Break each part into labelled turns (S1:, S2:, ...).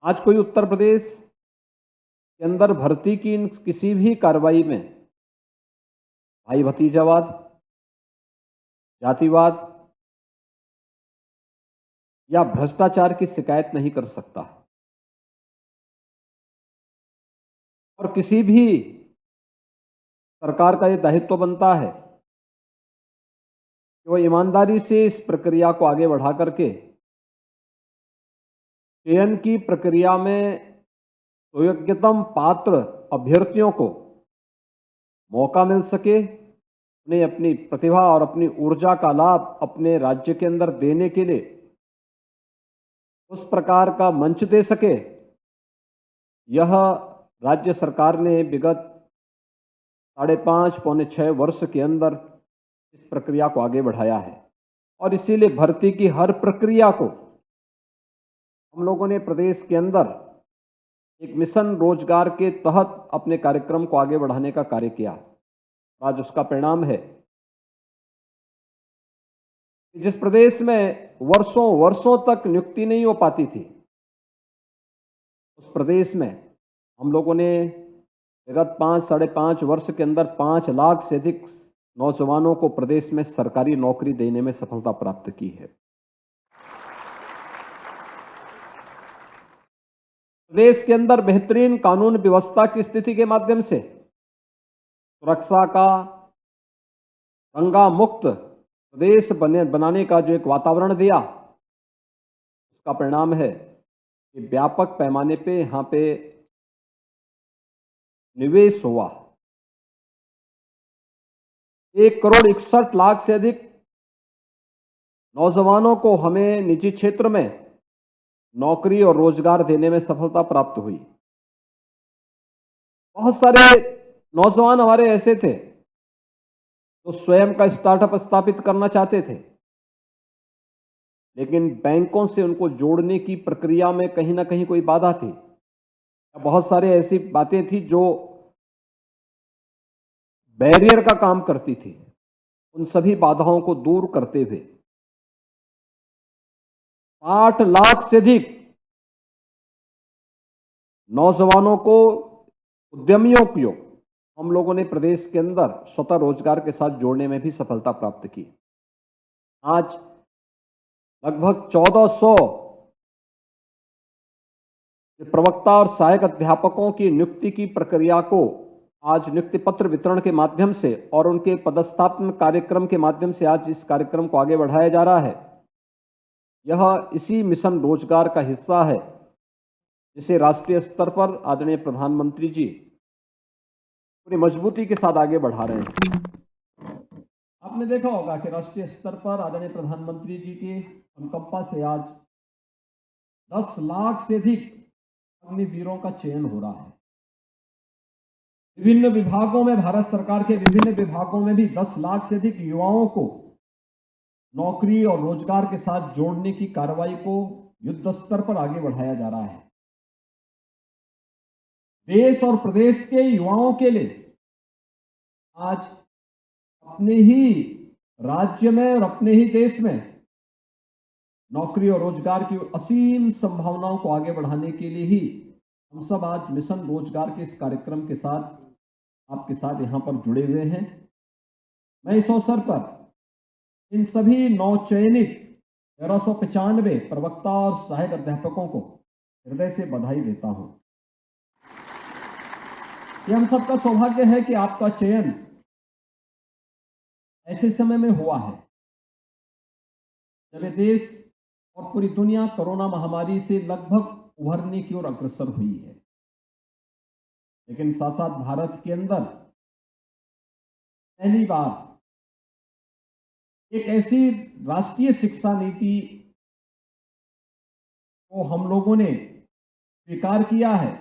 S1: आज कोई उत्तर प्रदेश के अंदर भर्ती की किसी भी कार्रवाई में भाई भतीजावाद, जातिवाद या भ्रष्टाचार की शिकायत नहीं कर सकता और किसी भी सरकार का यह दायित्व बनता है कि वो ईमानदारी से इस प्रक्रिया को आगे बढ़ा करके चयन की प्रक्रिया में सुयोग्यतम पात्र अभ्यर्थियों को मौका मिल सके, उन्हें अपनी प्रतिभा और अपनी ऊर्जा का लाभ अपने राज्य के अंदर देने के लिए उस प्रकार का मंच दे सके। यह राज्य सरकार ने विगत 5.5 पौने 6 वर्ष के अंदर इस प्रक्रिया को आगे बढ़ाया है और इसीलिए भर्ती की हर प्रक्रिया को हम लोगों ने प्रदेश के अंदर एक मिशन रोजगार के तहत अपने कार्यक्रम को आगे बढ़ाने का कार्य किया। आज उसका परिणाम है कि जिस प्रदेश में वर्षों वर्षों तक नियुक्ति नहीं हो पाती थी, उस प्रदेश में हम लोगों ने विगत 5-5.5 वर्ष के अंदर 5 लाख से अधिक नौजवानों को प्रदेश में सरकारी नौकरी देने में सफलता प्राप्त की है। प्रदेश के अंदर बेहतरीन कानून व्यवस्था की स्थिति के माध्यम से सुरक्षा का दंगा मुक्त प्रदेश बनाने का जो एक वातावरण दिया, उसका परिणाम है कि व्यापक पैमाने पे यहां पे निवेश हुआ। 1,61,00,000 से अधिक नौजवानों को हमें निजी क्षेत्र में नौकरी और रोजगार देने में सफलता प्राप्त हुई। बहुत सारे नौजवान हमारे ऐसे थे जो स्वयं का स्टार्टअप स्थापित करना चाहते थे, लेकिन बैंकों से उनको जोड़ने की प्रक्रिया में कहीं ना कहीं कोई बाधा थी। बहुत सारे ऐसी बातें थी जो बैरियर का काम करती थी। उन सभी बाधाओं को दूर करते हुए 8 लाख से अधिक नौजवानों को, उद्यमियों को हम लोगों ने प्रदेश के अंदर स्वतः रोजगार के साथ जोड़ने में भी सफलता प्राप्त की। आज लगभग 1400 प्रवक्ता और सहायक अध्यापकों की नियुक्ति की प्रक्रिया को आज नियुक्ति पत्र वितरण के माध्यम से और उनके पदस्थापन कार्यक्रम के माध्यम से आज इस कार्यक्रम को आगे बढ़ाया जा रहा है। यह इसी मिशन रोजगार का हिस्सा है जिसे राष्ट्रीय स्तर पर आदरणीय प्रधानमंत्री जी पूरी मजबूती के साथ आगे बढ़ा रहे हैं। आपने देखा होगा कि राष्ट्रीय स्तर पर आदरणीय प्रधानमंत्री जी के अनुकंपा से आज 10 लाख से अधिक अग्निवीरों का चयन हो रहा है। विभिन्न विभागों में, भारत सरकार के विभिन्न विभागों में भी 10 लाख से अधिक युवाओं को नौकरी और रोजगार के साथ जोड़ने की कार्रवाई को युद्ध स्तर पर आगे बढ़ाया जा रहा है। देश और प्रदेश के युवाओं के लिए आज अपने ही राज्य में और अपने ही देश में नौकरी और रोजगार की असीम संभावनाओं को आगे बढ़ाने के लिए ही हम सब आज मिशन रोजगार के इस कार्यक्रम के साथ आपके साथ यहां पर जुड़े हुए हैं। मैं इस अवसर पर इन सभी नवचयनित 1395 प्रवक्ता और सहायक अध्यापकों को हृदय से बधाई देता हूं। यह हम सबका सौभाग्य है कि आपका चयन ऐसे समय में हुआ है जब ये देश और पूरी दुनिया कोरोना महामारी से लगभग उभरने की ओर अग्रसर हुई है, लेकिन साथ साथ भारत के अंदर पहली बार एक ऐसी राष्ट्रीय शिक्षा नीति को हम लोगों ने स्वीकार किया है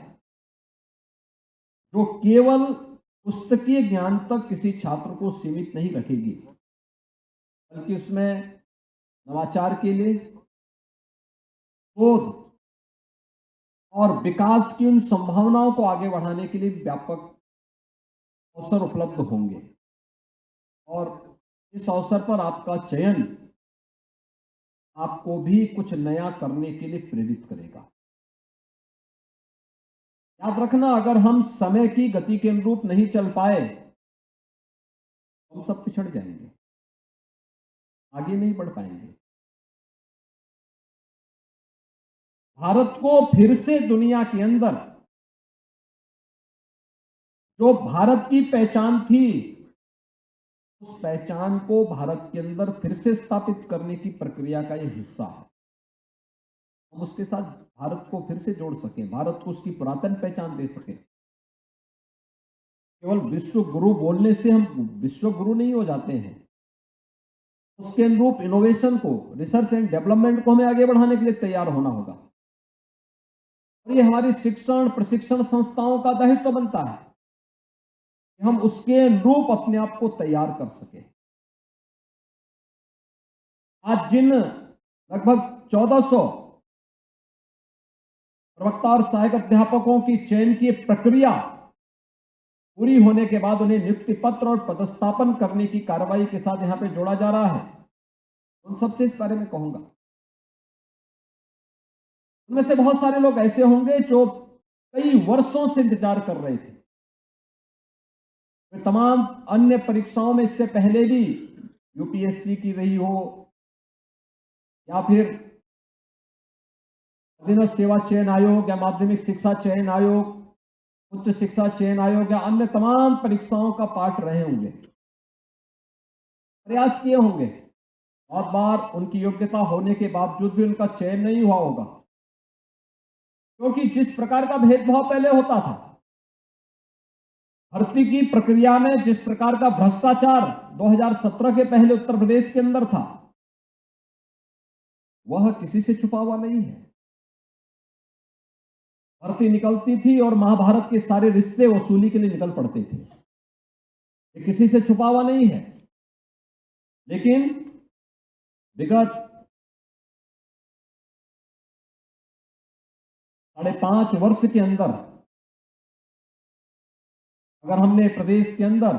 S1: जो केवल पुस्तकीय ज्ञान तक किसी छात्र को सीमित नहीं रखेगी, बल्कि उसमें नवाचार के लिए, शोध और विकास की उन संभावनाओं को आगे बढ़ाने के लिए व्यापक अवसर उपलब्ध होंगे। और इस अवसर पर आपका चयन आपको भी कुछ नया करने के लिए प्रेरित करेगा। याद रखना, अगर हम समय की गति के अनुरूप नहीं चल पाए तो हम सब पिछड़ जाएंगे, आगे नहीं बढ़ पाएंगे। भारत को फिर से दुनिया के अंदर जो भारत की पहचान थी, उस पहचान को भारत के अंदर फिर से स्थापित करने की प्रक्रिया का यह हिस्सा है। हम उसके साथ भारत को फिर से जोड़ सकें, भारत को उसकी पुरातन पहचान दे सकें। केवल विश्व गुरु बोलने से हम विश्व गुरु नहीं हो जाते हैं, उसके अनुरूप इनोवेशन को, रिसर्च एंड डेवलपमेंट को हमें आगे बढ़ाने के लिए तैयार होना होगा। और ये हमारी शिक्षण प्रशिक्षण संस्थाओं का दायित्व बनता है कि हम उसके अनुरूप अपने आप को तैयार कर सके। आज जिन लगभग 1400 प्रवक्ता और सहायक अध्यापकों की चयन की प्रक्रिया पूरी होने के बाद उन्हें नियुक्ति पत्र और पदस्थापन करने की कार्रवाई के साथ यहां पे जोड़ा जा रहा है, उन सबसे इस बारे में कहूंगा। उनमें से बहुत सारे लोग ऐसे होंगे जो कई वर्षों से इंतजार कर रहे थे। वे तमाम अन्य परीक्षाओं में इससे पहले भी, यूपीएससी की रही हो या फिर अधीनस्थ सेवा चयन आयोग या माध्यमिक शिक्षा चयन आयोग, उच्च शिक्षा चयन आयोग या अन्य तमाम परीक्षाओं का पाठ रहे होंगे, प्रयास किए होंगे, बहुत बार उनकी योग्यता होने के बावजूद भी उनका चयन नहीं हुआ होगा, क्योंकि जिस प्रकार का भेदभाव पहले होता था, भर्ती की प्रक्रिया में जिस प्रकार का भ्रष्टाचार 2017 के पहले उत्तर प्रदेश के अंदर था, वह किसी से छुपा हुआ नहीं है। भर्ती निकलती थी और महाभारत के सारे रिश्ते वसूली के लिए निकल पड़ते थे, ये किसी से छुपा हुआ नहीं है। लेकिन विगत 5.5 वर्ष के अंदर अगर हमने प्रदेश के अंदर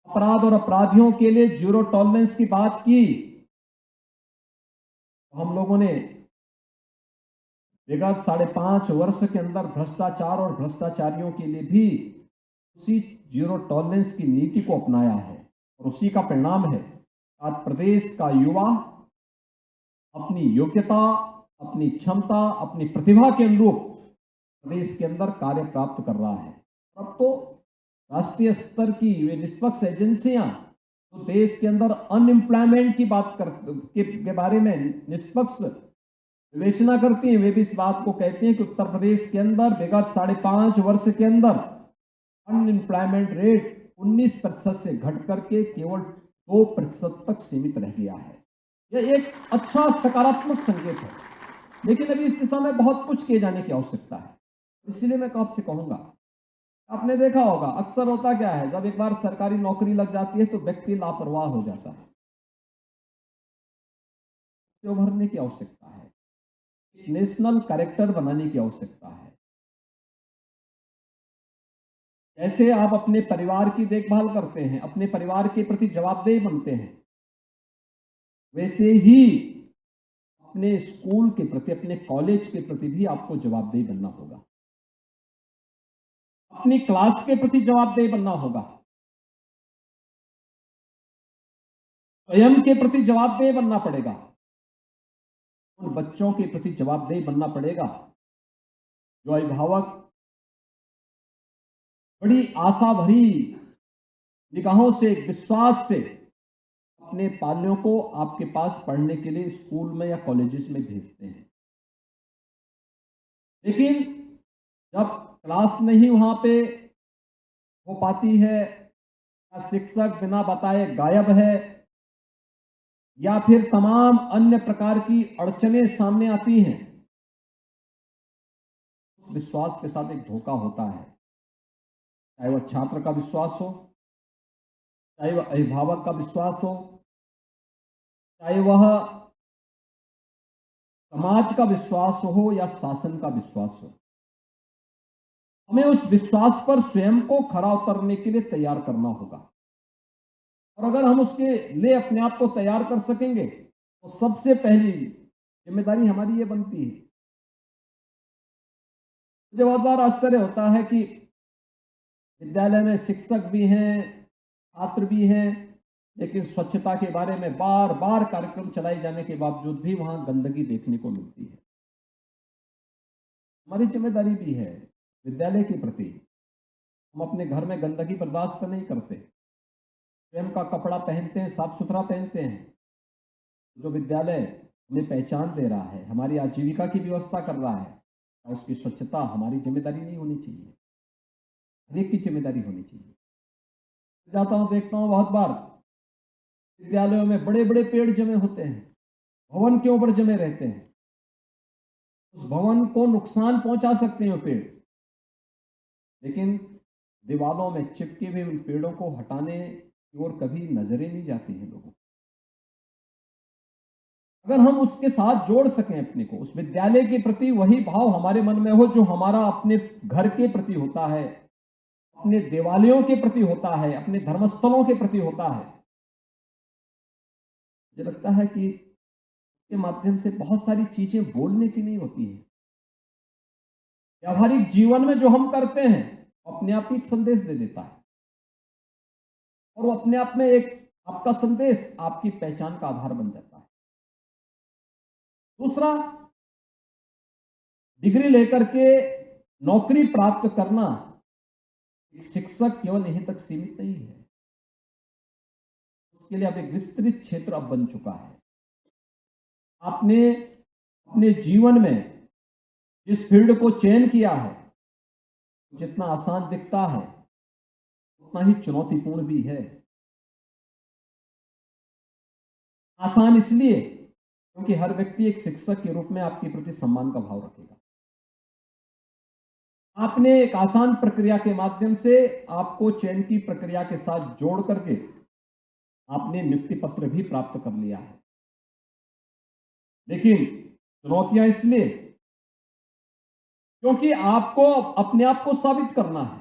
S1: अपराध और अपराधियों के लिए जीरो टॉलरेंस की बात की, तो हम लोगों ने विगत 5.5 वर्ष के अंदर भ्रष्टाचार और भ्रष्टाचारियों के लिए भी उसी जीरो टॉलरेंस की नीति को अपनाया है, और उसी का परिणाम है आज प्रदेश का युवा अपनी योग्यता, अपनी क्षमता, अपनी प्रतिभा के अनुरूप प्रदेश के अंदर कार्य प्राप्त कर रहा है। अब तो राष्ट्रीय स्तर की वे निष्पक्ष एजेंसियां तो देश के अंदर अनएम्प्लॉयमेंट की बात के बारे में निष्पक्ष विवेचना करती हैं, वे भी इस बात को कहती हैं कि उत्तर प्रदेश के अंदर विगत 5.5 वर्ष के अंदर अनएम्प्लॉयमेंट रेट 19% से घट करके केवल 2% तक सीमित रह गया है। यह एक अच्छा सकारात्मक संकेत है, लेकिन अभी इस दिशा में बहुत कुछ किए जाने की आवश्यकता है। इसलिए मैं आपसे कहूंगा, आपने देखा होगा अक्सर होता क्या है, जब एक बार सरकारी नौकरी लग जाती है तो व्यक्ति लापरवाह हो जाता है। इससे उभरने की आवश्यकता है, एक नेशनल कैरेक्टर बनाने की आवश्यकता है। जैसे आप अपने परिवार की देखभाल करते हैं, अपने परिवार के प्रति जवाबदेह बनते हैं, वैसे ही अपने स्कूल के प्रति, अपने कॉलेज के प्रति भी आपको जवाबदेह बनना होगा, अपनी क्लास के प्रति जवाबदेह बनना होगा, स्वयं के प्रति जवाबदेह बनना पड़ेगा, उन बच्चों के प्रति जवाबदेह बनना पड़ेगा जो अभिभावक बड़ी आशा भरी निगाहों से, विश्वास से अपने पालियों को आपके पास पढ़ने के लिए स्कूल में या कॉलेजेस में भेजते हैं। लेकिन जब क्लास नहीं वहां पे हो पाती है, या शिक्षक बिना बताए गायब है, या फिर तमाम अन्य प्रकार की अड़चनें सामने आती हैं, उस विश्वास के साथ एक धोखा होता है, चाहे वह छात्र का विश्वास हो, चाहे वह अभिभावक का विश्वास हो, चाहे वह समाज का विश्वास हो या शासन का विश्वास हो। हमें उस विश्वास पर स्वयं को खरा उतरने के लिए तैयार करना होगा, और अगर हम उसके लिए अपने आप को तैयार कर सकेंगे तो सबसे पहली जिम्मेदारी हमारी ये बनती है मुझे बहुत बार आश्चर्य होता है कि विद्यालय में शिक्षक भी हैं, छात्र भी हैं, लेकिन स्वच्छता के बारे में बार बार कार्यक्रम चलाए जाने के बावजूद भी वहां गंदगी देखने को मिलती है। हमारी जिम्मेदारी भी है विद्यालय के प्रति। हम अपने घर में गंदगी बर्दाश्त नहीं करते, स्वयं का कपड़ा पहनते हैं, साफ सुथरा पहनते हैं। जो विद्यालय हमें पहचान दे रहा है, हमारी आजीविका की व्यवस्था कर रहा है, और उसकी स्वच्छता हमारी जिम्मेदारी नहीं होनी चाहिए, हर एक की जिम्मेदारी होनी चाहिए। जाता हूँ, देखता हूँ बहुत बार विद्यालयों में बड़े बड़े पेड़ जमे होते हैं, भवन के ऊपर जमे रहते हैं। उस भवन को नुकसान पहुंचा सकते हैं पेड़, लेकिन दीवारों में चिपके हुए उन पेड़ों को हटाने की ओर कभी नजरें नहीं जाती हैं लोगों। अगर हम उसके साथ जोड़ सकें अपने को, उस विद्यालय के प्रति वही भाव हमारे मन में हो जो हमारा अपने घर के प्रति होता है, अपने देवालयों के प्रति होता है, अपने धर्मस्थलों के प्रति होता है, मुझे लगता है कि इसके माध्यम से बहुत सारी चीजें बोलने की नहीं होती हैं। व्यावहारिक जीवन में जो हम करते हैं अपने आप ही एक संदेश दे देता है, और वो अपने आप में एक आपका संदेश आपकी पहचान का आधार बन जाता है। दूसरा, डिग्री लेकर के नौकरी प्राप्त करना एक शिक्षक केवल यहीं तक सीमित नहीं है, उसके लिए अब एक विस्तृत क्षेत्र अब बन चुका है। आपने अपने जीवन में जिस फील्ड को चयन किया है, जितना आसान दिखता है उतना ही चुनौतीपूर्ण भी है। आसान इसलिए क्योंकि हर व्यक्ति एक शिक्षक के रूप में आपके प्रति सम्मान का भाव रखेगा। आपने एक आसान प्रक्रिया के माध्यम से आपको चयन की प्रक्रिया के साथ जोड़ करके आपने नियुक्ति पत्र भी प्राप्त कर लिया है। लेकिन चुनौतियां इसलिए क्योंकि आपको अपने आप को साबित करना है।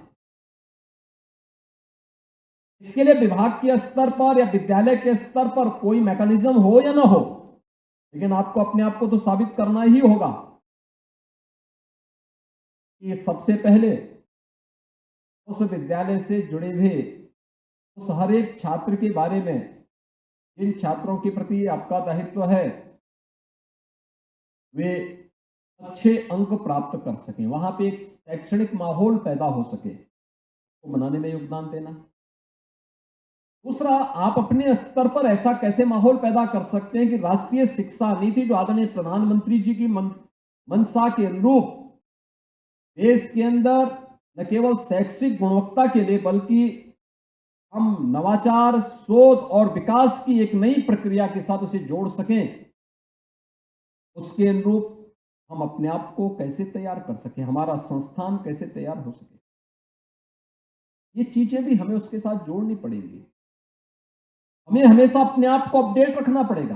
S1: इसके लिए विभाग के स्तर पर या विद्यालय के स्तर पर कोई मैकेनिज्म हो या ना हो, लेकिन आपको अपने आप को तो साबित करना ही होगा कि सबसे पहले उस विद्यालय से जुड़े हुए उस हर एक छात्र के बारे में, जिन छात्रों के प्रति आपका दायित्व है, वे अच्छे अंक प्राप्त कर सकें, वहां पे एक शैक्षणिक माहौल पैदा हो सके, तो बनाने में योगदान देना। दूसरा, आप अपने स्तर पर ऐसा कैसे माहौल पैदा कर सकते हैं कि राष्ट्रीय शिक्षा नीति जो आदरणीय प्रधानमंत्री जी की मंशा के अनुरूप देश के अंदर न केवल शैक्षिक गुणवत्ता के लिए बल्कि हम नवाचार, शोध और विकास की एक नई प्रक्रिया के साथ उसे जोड़ सकें, उसके अनुरूप हम अपने आप को कैसे तैयार कर सकें, हमारा संस्थान कैसे तैयार हो सके, ये चीजें भी हमें उसके साथ जोड़नी पड़ेंगी। हमें हमेशा अपने आप को अपडेट रखना पड़ेगा।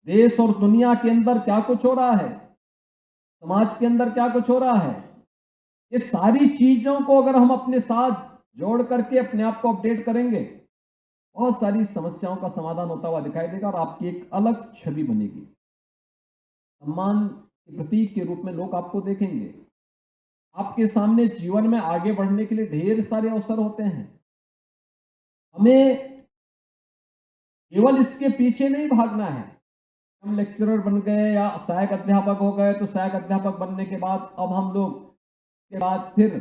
S1: देश और दुनिया के अंदर क्या कुछ हो रहा है, समाज के अंदर क्या कुछ हो रहा है, ये सारी चीजों को अगर हम अपने साथ जोड़ करके अपने आप को अपडेट करेंगे, बहुत सारी समस्याओं का समाधान होता हुआ दिखाई देगा और आपकी एक अलग छवि बनेगी। सम्मान के प्रतीक के रूप में लोग आपको देखेंगे। आपके सामने जीवन में आगे बढ़ने के लिए ढेर सारे अवसर होते हैं। हमें केवल इसके पीछे नहीं भागना है। हम लेक्चरर बन गए या सहायक अध्यापक हो गए तो सहायक अध्यापक बनने के बाद अब हम लोग के बाद फिर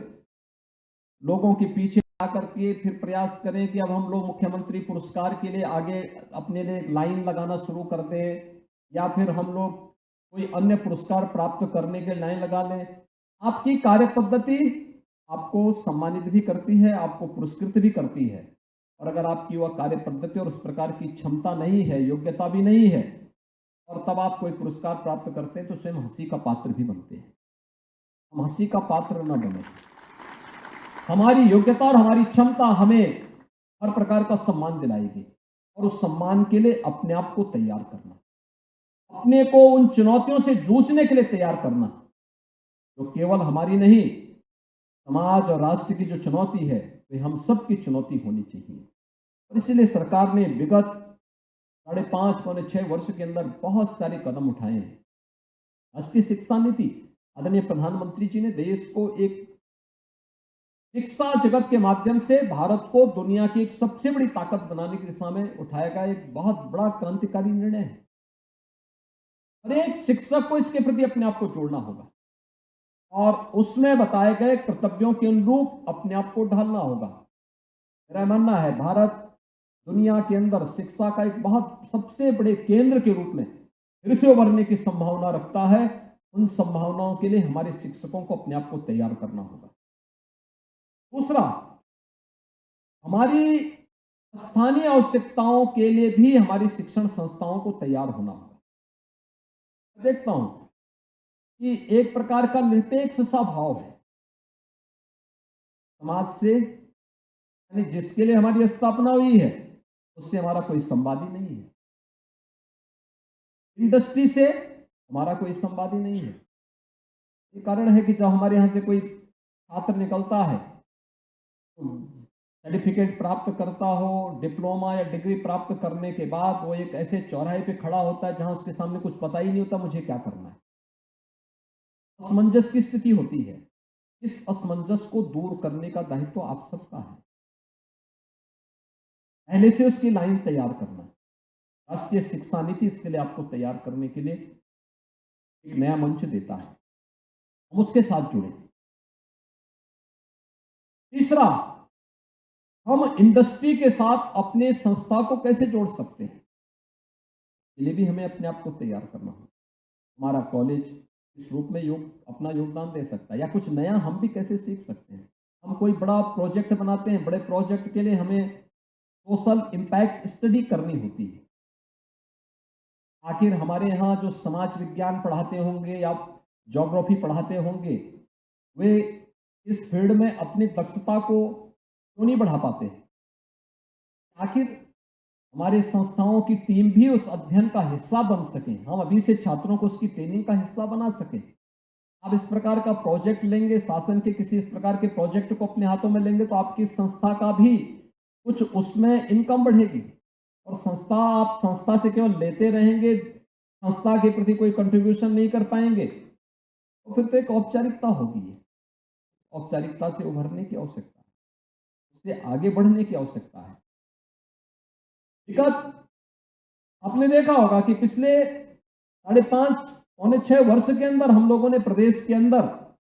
S1: लोगों के पीछे आकर के फिर प्रयास करें कि अब हम लोग मुख्यमंत्री पुरस्कार के लिए आगे अपने लिए लाइन लगाना शुरू कर दें, या फिर हम लोग कोई अन्य पुरस्कार प्राप्त करने के लाइन लगा लें। आपकी कार्य पद्धति आपको सम्मानित भी करती है, आपको पुरस्कृत भी करती है, और अगर आपकी वह कार्य पद्धति और उस प्रकार की क्षमता नहीं है, योग्यता भी नहीं है, और तब आप कोई पुरस्कार प्राप्त करते हैं तो स्वयं हंसी का पात्र भी बनते हैं। हम हंसी का पात्र न बने। हमारी योग्यता और हमारी क्षमता हमें हर प्रकार का सम्मान दिलाएगी, और उस सम्मान के लिए अपने आप को तैयार करना, अपने को उन चुनौतियों से जूझने के लिए तैयार करना, जो केवल हमारी नहीं, समाज और राष्ट्र की जो चुनौती है वे हम सब की चुनौती होनी चाहिए। और इसलिए सरकार ने विगत 5.5 पौने 6 वर्ष के अंदर बहुत सारे कदम उठाए हैं। राष्ट्रीय शिक्षा नीति आदरणीय प्रधानमंत्री जी ने देश को एक शिक्षा जगत के माध्यम से भारत को दुनिया की एक सबसे बड़ी ताकत बनाने की दिशा में उठाया गया एक बहुत बड़ा क्रांतिकारी निर्णय है। हर एक शिक्षक को इसके प्रति अपने आप को जोड़ना होगा और उसमें बताए गए कर्तव्यों के अनुरूप अपने आप को ढालना होगा। मेरा मानना है भारत दुनिया के अंदर शिक्षा का एक बहुत सबसे बड़े केंद्र के रूप में फिर से उभरने की संभावना रखता है। उन संभावनाओं के लिए हमारे शिक्षकों को अपने आप को तैयार करना होगा। दूसरा, हमारी स्थानीय आवश्यकताओं के लिए भी हमारी शिक्षण संस्थाओं को तैयार होना होगा। देखता हूं कि एक प्रकार का निरपेक्ष सा भाव है समाज से, यानी जिसके लिए हमारी स्थापना हुई है उससे हमारा कोई संवाद ही नहीं है। इंडस्ट्री से हमारा कोई संवाद ही नहीं है। ये कारण है कि जब हमारे यहां से कोई छात्र निकलता है तो सर्टिफिकेट प्राप्त करता हो, डिप्लोमा या डिग्री प्राप्त करने के बाद वो एक ऐसे चौराहे पे खड़ा होता है जहां उसके सामने कुछ पता ही नहीं होता मुझे क्या करना है। असमंजस की स्थिति होती है। इस असमंजस को दूर करने का दायित्व आप सबका है। पहले से उसकी लाइन तैयार करना। राष्ट्रीय शिक्षा नीति इसके लिए आपको तैयार करने के लिए एक नया मंच देता है। हम उसके साथ जुड़े। तीसरा, हम इंडस्ट्री के साथ अपने संस्था को कैसे जोड़ सकते हैं, इसके लिए भी हमें अपने आप को तैयार करना होगा। हमारा कॉलेज इस रूप में अपना योगदान दे सकता है या कुछ नया हम भी कैसे सीख सकते हैं। हम कोई बड़ा प्रोजेक्ट बनाते हैं, बड़े प्रोजेक्ट के लिए हमें सोशल इम्पैक्ट स्टडी करनी होती है। आखिर हमारे यहाँ जो समाज विज्ञान पढ़ाते होंगे या ज्योग्राफी पढ़ाते होंगे, वे इस फील्ड में अपनी दक्षता को क्यों नहीं बढ़ा पाते? आखिर हमारे संस्थाओं की टीम भी उस अध्ययन का हिस्सा बन सके, हम अभी से छात्रों को उसकी ट्रेनिंग का हिस्सा बना सके। आप इस प्रकार का प्रोजेक्ट लेंगे, शासन के किसी इस प्रकार के प्रोजेक्ट को अपने हाथों में लेंगे तो आपकी संस्था का भी कुछ उसमें इनकम बढ़ेगी। और आप संस्था से केवल लेते रहेंगे, संस्था के प्रति कोई कंट्रीब्यूशन नहीं कर पाएंगे तो फिर तो एक औपचारिकता होगी। औपचारिकता से उभरने की आवश्यकता है, उससे आगे बढ़ने की आवश्यकता है। विगत आपने देखा होगा कि पिछले 5.5 पौने 6 वर्ष के अंदर हम लोगों ने प्रदेश के अंदर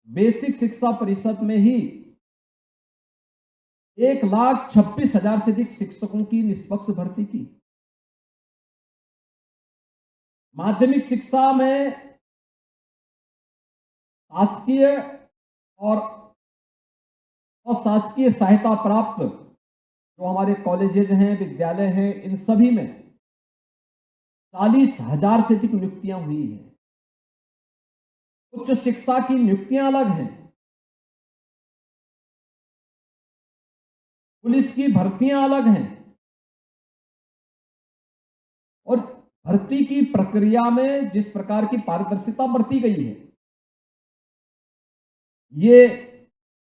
S1: बेसिक शिक्षा परिषद में ही 1,26,000 से अधिक शिक्षकों की निष्पक्ष भर्ती की। माध्यमिक शिक्षा में शासकीय और अशासकीय सहायता प्राप्त जो हमारे कॉलेजेज हैं, विद्यालय हैं, इन सभी में 40,000 से अधिक नियुक्तियां हुई हैं। उच्च शिक्षा की नियुक्तियां अलग हैं। पुलिस की भर्तियां अलग हैं। और भर्ती की प्रक्रिया में जिस प्रकार की पारदर्शिता बरती गई है, ये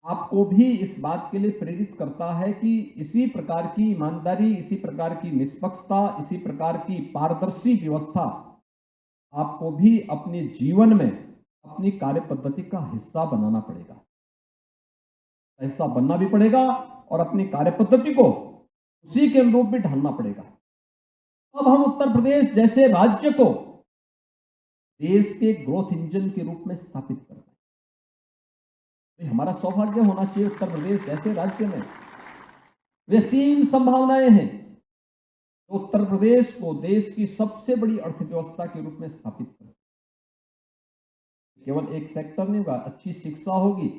S1: आपको भी इस बात के लिए प्रेरित करता है कि इसी प्रकार की ईमानदारी, इसी प्रकार की निष्पक्षता, इसी प्रकार की पारदर्शी व्यवस्था आपको भी अपने जीवन में अपनी कार्य पद्धति का हिस्सा बनाना पड़ेगा। हिस्सा बनना भी पड़ेगा और अपनी कार्य पद्धति को उसी के अनुरूप भी ढालना पड़ेगा। अब हम उत्तर प्रदेश जैसे राज्य को देश के ग्रोथ इंजन के रूप में स्थापित करते हैं। हमारा सौभाग्य होना चाहिए उत्तर प्रदेश जैसे राज्य में असीम संभावनाएं हैं। तो उत्तर प्रदेश को देश की सबसे बड़ी अर्थव्यवस्था के रूप में स्थापित कर केवल एक सेक्टर नहीं होगा, अच्छी शिक्षा होगी,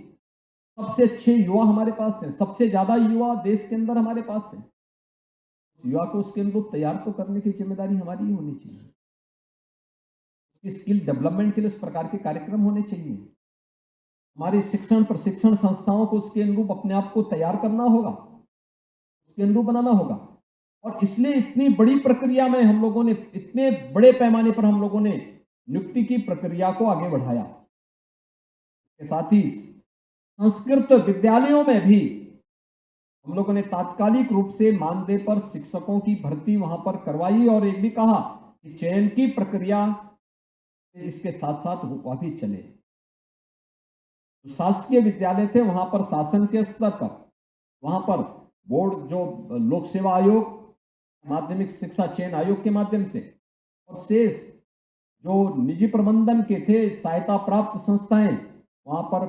S1: सबसे अच्छे युवा हमारे पास हैं, सबसे ज्यादा युवा देश के अंदर हमारे पास हैं। युवा को उसके अनुरूप तैयार तो करने की जिम्मेदारी हमारी ही होनी चाहिए। उसकी स्किल डेवलपमेंट के लिए उस प्रकार के कार्यक्रम होने चाहिए। हमारी शिक्षण प्रशिक्षण संस्थाओं को उसके अनुरूप अपने आप को तैयार करना होगा, उसके अनुरूप बनाना होगा। और इसलिए इतनी बड़ी प्रक्रिया में हम लोगों ने, इतने बड़े पैमाने पर हम लोगों ने नियुक्ति की प्रक्रिया को आगे बढ़ाया। इसके साथ ही संस्कृत विद्यालयों में भी हम लोगों ने तात्कालिक रूप से मानदेय पर शिक्षकों की भर्ती वहां पर करवाई और एक भी कहा कि चयन की प्रक्रिया इसके साथ साथ वह भी चले। जो शासकीय विद्यालय थे वहां पर शासन के स्तर पर, वहां पर बोर्ड जो लोक सेवा आयोग, माध्यमिक शिक्षा चयन आयोग के माध्यम से, और शेष जो निजी प्रबंधन के थे सहायता प्राप्त संस्थाएं, वहां पर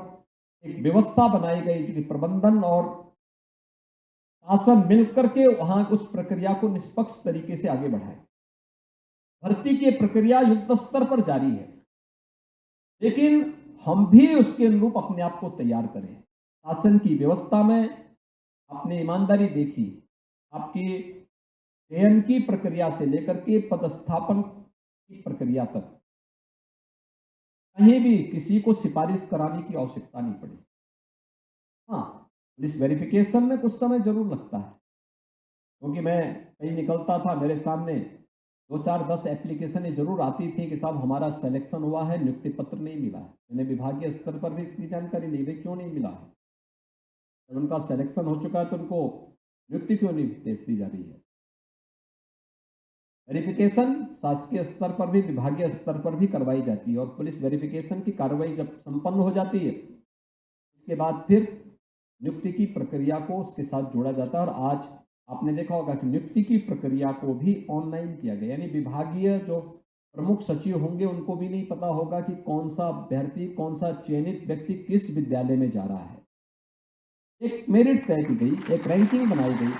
S1: एक व्यवस्था बनाई गई कि प्रबंधन और शासन मिलकर के वहां उस प्रक्रिया को निष्पक्ष तरीके से आगे बढ़ाए। भर्ती की प्रक्रिया युद्ध स्तर पर जारी है, लेकिन हम भी उसके अनुरूप अपने आप को तैयार करें। शासन की व्यवस्था में आपने ईमानदारी देखी, आपकी चयन की प्रक्रिया से लेकर के पदस्थापन की प्रक्रिया तक कहीं भी किसी को सिफारिश कराने की आवश्यकता नहीं पड़ी। हाँ, पुलिस वेरिफिकेशन में कुछ समय जरूर लगता है, क्योंकि मैं कहीं निकलता था, मेरे सामने 2-4-10 एप्लीकेशन जरूर आती थी कि साहब हमारा सिलेक्शन हुआ है, नियुक्ति पत्र नहीं मिला है। मैंने विभागीय स्तर पर भी इसकी जानकारी ली, भाई क्यों नहीं मिला है? जब उनका सिलेक्शन हो चुका है तो उनको नियुक्ति क्यों नहीं दी जा रही है? वेरिफिकेशन शासकीय स्तर पर भी, विभागीय स्तर पर भी करवाई जाती है, और पुलिस वेरिफिकेशन की कार्रवाई जब संपन्न हो जाती है, इसके बाद फिर नियुक्ति की प्रक्रिया को उसके साथ जोड़ा जाता है। और आज आपने देखा होगा कि नियुक्ति की प्रक्रिया को भी ऑनलाइन किया गया, यानी विभागीय जो प्रमुख सचिव होंगे उनको भी नहीं पता होगा कि कौन सा अभ्यर्थी, कौन सा चयनित व्यक्ति किस विद्यालय में जा रहा है। एक मेरिट तय की गई, एक रैंकिंग बनाई गई,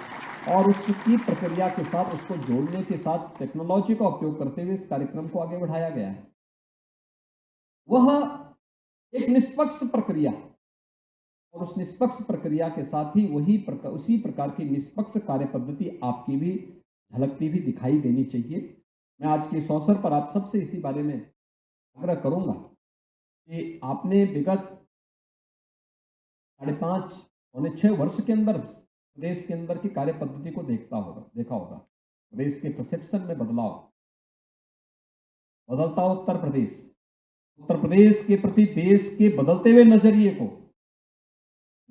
S1: और उसकी प्रक्रिया के साथ उसको जोड़ने के साथ टेक्नोलॉजी का उपयोग करते हुए इस कार्यक्रम को आगे बढ़ाया गया है। वह एक निष्पक्ष प्रक्रिया, और उस निष्पक्ष प्रक्रिया के साथ ही उसी प्रकार की निष्पक्ष कार्य पद्धति आपकी भी झलकती भी दिखाई देनी चाहिए। मैं आज के इस अवसर पर आप सबसे इसी बारे में आग्रह करूंगा कि आपने विगत 5.5 पौने 6 वर्ष के अंदर प्रदेश के अंदर की कार्य पद्धति को देखा होगा। प्रदेश के परसेप्शन में बदलता उत्तर प्रदेश के प्रति देश के बदलते हुए नजरिए को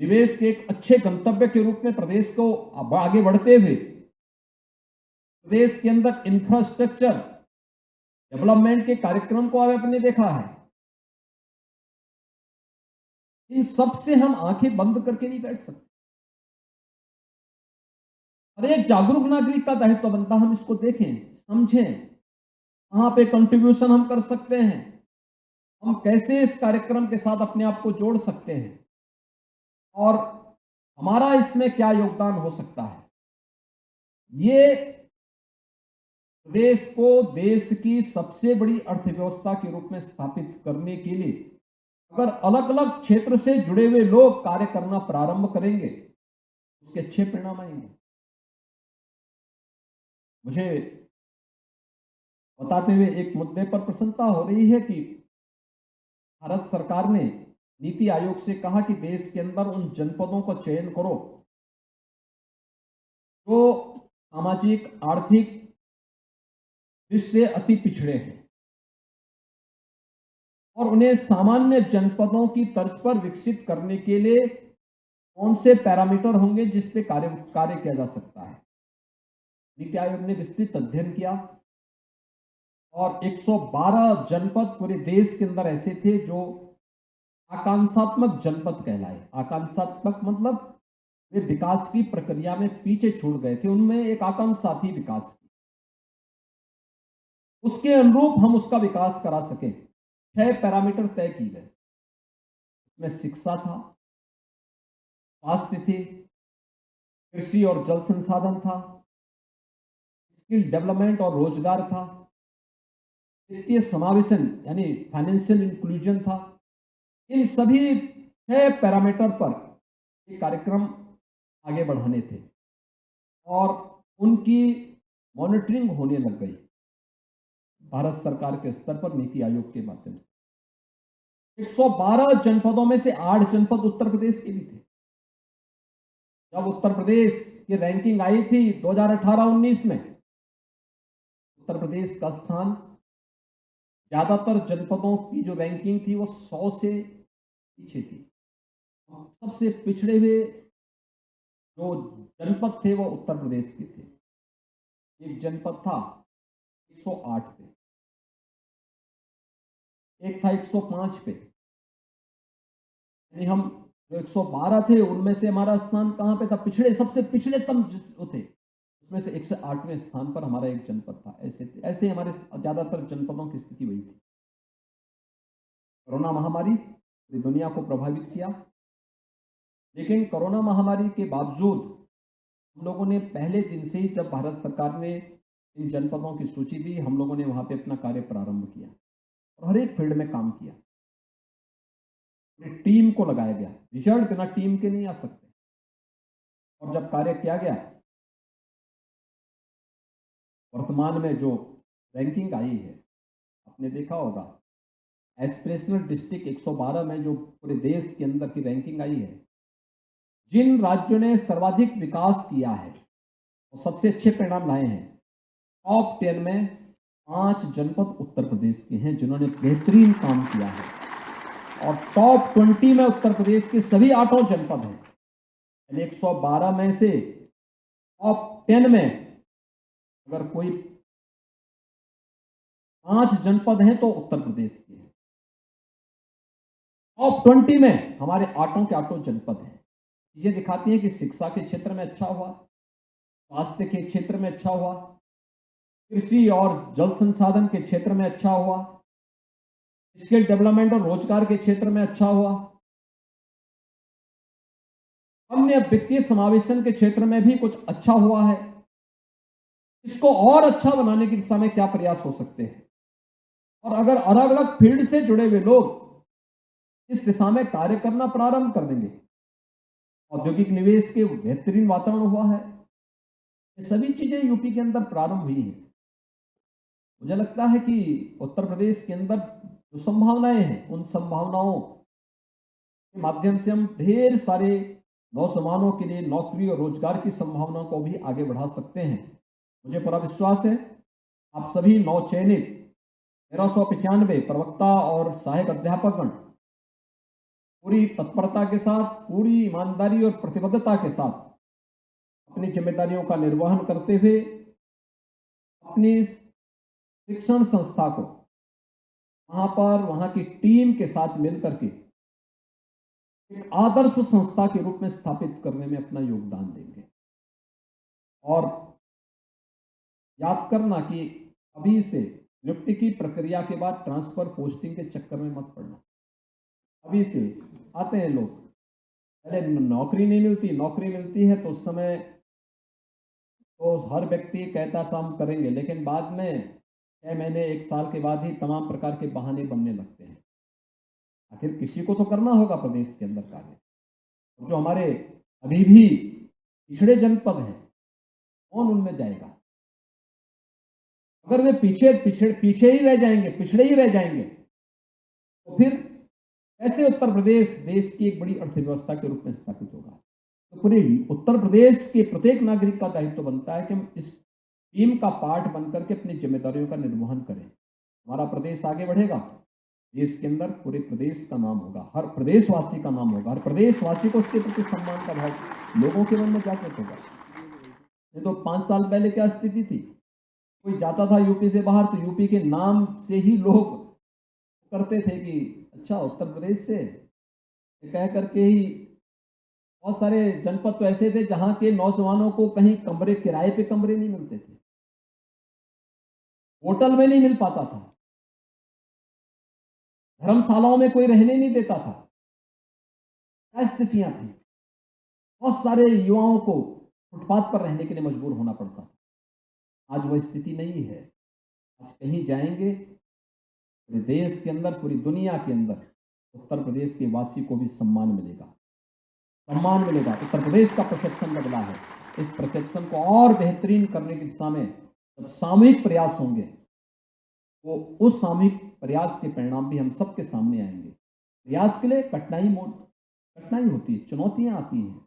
S1: निवेश के एक अच्छे गंतव्य के रूप में प्रदेश को आगे बढ़ते हुए प्रदेश के अंदर इंफ्रास्ट्रक्चर डेवलपमेंट के कार्यक्रम को आपने देखा है। इन सब से हम आंखें बंद करके नहीं बैठ सकते। हर एक जागरूक नागरिक का दायित्व बनता, हम इसको देखें, समझें, कहां पे कंट्रीब्यूशन हम कर सकते हैं, हम कैसे इस कार्यक्रम के साथ अपने आप को जोड़ सकते हैं, और हमारा इसमें क्या योगदान हो सकता है। ये प्रदेश को देश की सबसे बड़ी अर्थव्यवस्था के रूप में स्थापित करने के लिए अगर अलग अलग क्षेत्र से जुड़े हुए लोग कार्य करना प्रारंभ करेंगे, उसके अच्छे परिणाम आएंगे। मुझे बताते हुए एक मुद्दे पर प्रसन्नता हो रही है कि भारत सरकार ने नीति आयोग से कहा कि देश के अंदर उन जनपदों का चयन करो जो सामाजिक आर्थिक दृष्टि से अति पिछड़े हैं, और उन्हें सामान्य जनपदों की तर्ज पर विकसित करने के लिए कौन से पैरामीटर होंगे जिस पे कार्य किया जा सकता है। नीति आयोग ने विस्तृत अध्ययन किया, और 112 जनपद पूरे देश के अंदर ऐसे थे जो आकांक्षात्मक जनपद कहलाए। आकांक्षात्मक मतलब वे विकास की प्रक्रिया में पीछे छूट गए थे, उनमें एक आकांक्षा थी विकास की, उसके अनुरूप हम उसका विकास करा सके। 6 पैरामीटर तय किए गए, उसमें शिक्षा था, स्वास्थ्य थी, कृषि और जल संसाधन था, स्किल डेवलपमेंट और रोजगार था, वित्तीय समावेशन यानी फाइनेंशियल इंक्लूजन था। इन सभी 6 पैरामीटर पर ये कार्यक्रम आगे बढ़ाने थे, और उनकी मॉनिटरिंग होने लग गई भारत सरकार के स्तर पर नीति आयोग के माध्यम से। 112 जनपदों में से 8 जनपद उत्तर प्रदेश के भी थे। जब उत्तर प्रदेश की रैंकिंग आई थी 2018-19 में, उत्तर प्रदेश का स्थान ज्यादातर जनपदों की जो रैंकिंग थी वो 100 से पीछे थी। सबसे पिछड़े हुए जो जनपद थे वो उत्तर प्रदेश के थे। एक जनपद था 108 पे, एक था 105 पे, यानी हम जो 112 थे उनमें से हमारा स्थान कहाँ पे था, पिछड़े सबसे पिछड़ेतम वो थे, उसमें से 108वें स्थान पर हमारा एक जनपद था। ऐसे ऐसे हमारे ज्यादातर जनपदों की स्थिति वही थी। कोरोना महामारी पूरी दुनिया को प्रभावित किया, लेकिन कोरोना महामारी के बावजूद हम लोगों ने पहले दिन से ही, जब भारत सरकार ने इन जनपदों की सूची दी, हम लोगों ने वहां पे अपना कार्य प्रारंभ किया और हर एक फील्ड में काम किया। टीम को लगाया गया, रिजल्ट बिना टीम के नहीं आ सकते। और जब कार्य किया गया, वर्तमान में जो रैंकिंग आई है, आपने देखा होगा, एस्पिरेशनल डिस्ट्रिक्ट 112 में जो पूरे देश के अंदर की रैंकिंग आई है, जिन राज्यों ने सर्वाधिक विकास किया है और सबसे अच्छे परिणाम लाए हैं, टॉप 10 में 5 जनपद उत्तर प्रदेश के हैं जिन्होंने बेहतरीन काम किया है, और टॉप 20 में उत्तर प्रदेश के सभी 8 जनपद हैं। 112 में से टॉप 10 में अगर कोई 5 जनपद हैं तो उत्तर प्रदेश के हैं। टॉप 20 में हमारे 8 के 8 जनपद हैं। ये दिखाती है कि शिक्षा के क्षेत्र में अच्छा हुआ, स्वास्थ्य के क्षेत्र में अच्छा हुआ, कृषि और जल संसाधन के क्षेत्र में अच्छा हुआ, स्किल डेवलपमेंट और रोजगार के क्षेत्र में अच्छा हुआ, अन्य वित्तीय समावेशन के क्षेत्र में भी कुछ अच्छा हुआ है। इसको और अच्छा बनाने की दिशा में क्या प्रयास हो सकते हैं, और अगर अलग अलग फील्ड से जुड़े हुए लोग इस दिशा में कार्य करना प्रारंभ कर देंगे, औद्योगिक निवेश के बेहतरीन वातावरण हुआ है। ये सभी चीजें यूपी के अंदर प्रारंभ हुई हैं। मुझे लगता है कि उत्तर प्रदेश के अंदर जो संभावनाएं हैं, उन संभावनाओं के माध्यम से हम ढेर सारे नौजवानों के लिए नौकरी और रोजगार की संभावनाओं को भी आगे बढ़ा सकते हैं। मुझे पूरा विश्वास है आप सभी नवचयनित 1395 प्रवक्ता और सहायक अध्यापकगण पूरी तत्परता के साथ, पूरी ईमानदारी और प्रतिबद्धता के साथ अपनी जिम्मेदारियों का निर्वहन करते हुए अपनी शिक्षण संस्था को वहां पर वहां की टीम के साथ मिलकर के एक आदर्श संस्था के रूप में स्थापित करने में अपना योगदान देंगे। और याद करना कि अभी से नियुक्ति की प्रक्रिया के बाद ट्रांसफर पोस्टिंग के चक्कर में मत पड़ना। अभी से आते हैं लोग, पहले नौकरी नहीं मिलती, नौकरी मिलती है तो उस समय तो हर व्यक्ति कहता था हम करेंगे, लेकिन बाद में 6 महीने 1 साल के बाद ही तमाम प्रकार के बहाने बनने लगते हैं। आखिर किसी को तो करना होगा प्रदेश के अंदर कार्य। जो हमारे अभी भी पिछड़े जनपद हैं, कौन उनमें जाएगा? अगर वे पीछे ही रह जाएंगे, पिछड़े ही रह जाएंगे, तो फिर कैसे उत्तर प्रदेश देश की एक बड़ी अर्थव्यवस्था के रूप में स्थापित होगा? तो पूरे उत्तर प्रदेश के प्रत्येक नागरिक का दायित्व बनता है कि हम इस टीम का पार्ट बनकर के अपनी जिम्मेदारियों का निर्वहन करें। हमारा प्रदेश आगे बढ़ेगा, देश के अंदर पूरे प्रदेश का नाम होगा, हर प्रदेशवासी का नाम होगा, हर प्रदेशवासी को उसके प्रति सम्मान का भाव लोगों के मन में जागृत होगा। ये तो 5 साल पहले क्या स्थिति थी, कोई जाता था यूपी से बाहर तो यूपी के नाम से ही लोग करते थे कि अच्छा उत्तर प्रदेश से, कह करके ही बहुत सारे जनपद तो ऐसे थे जहां के नौजवानों को कहीं कमरे किराए पे कमरे नहीं मिलते थे, होटल में नहीं मिल पाता था, धर्मशालाओं में कोई रहने नहीं देता था। क्या स्थितियां थी, बहुत सारे युवाओं को फुटपाथ पर रहने के लिए मजबूर होना पड़ता था। आज वह स्थिति नहीं है। आज कहीं जाएंगे, पूरे देश के अंदर, पूरी दुनिया के अंदर उत्तर प्रदेश के वासी को भी सम्मान मिलेगा, सम्मान मिलेगा। उत्तर प्रदेश का परसेप्शन बदला है। इस परसेप्शन को और बेहतरीन करने की दिशा में जब सामूहिक प्रयास होंगे, तो उस सामूहिक प्रयास के परिणाम भी हम सबके सामने आएंगे। प्रयास के लिए कठिनाई होती है, चुनौतियां आती हैं,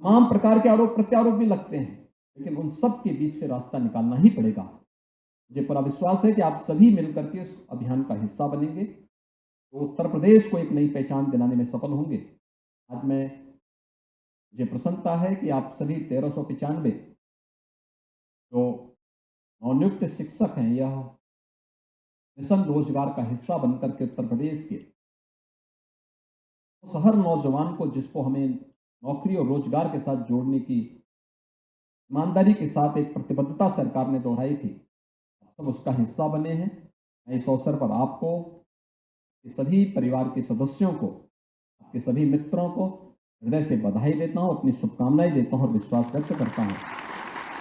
S1: तमाम प्रकार के आरोप प्रत्यारोप भी लगते हैं, लेकिन उन सब के बीच से रास्ता निकालना ही पड़ेगा। मुझे पूरा विश्वास है कि आप सभी मिलकर के इस अभियान का हिस्सा बनेंगे, तो उत्तर प्रदेश को एक नई पहचान दिलाने में सफल होंगे। आज मुझे प्रसन्नता है कि आप सभी 1395 जो नवनियुक्त शिक्षक हैं, यह मिशन रोजगार का हिस्सा बनकर के उत्तर प्रदेश के उस हर नौजवान को जिसको हमें नौकरी और रोजगार के साथ जोड़ने की ईमानदारी के साथ एक प्रतिबद्धता सरकार ने दोहराई थी, सब उसका हिस्सा बने हैं। मैं इस अवसर पर आपको, के सभी परिवार के सदस्यों को, आपके सभी मित्रों को हृदय से बधाई देता हूं, अपनी शुभकामनाएं देता हूं और विश्वास व्यक्त करता हूं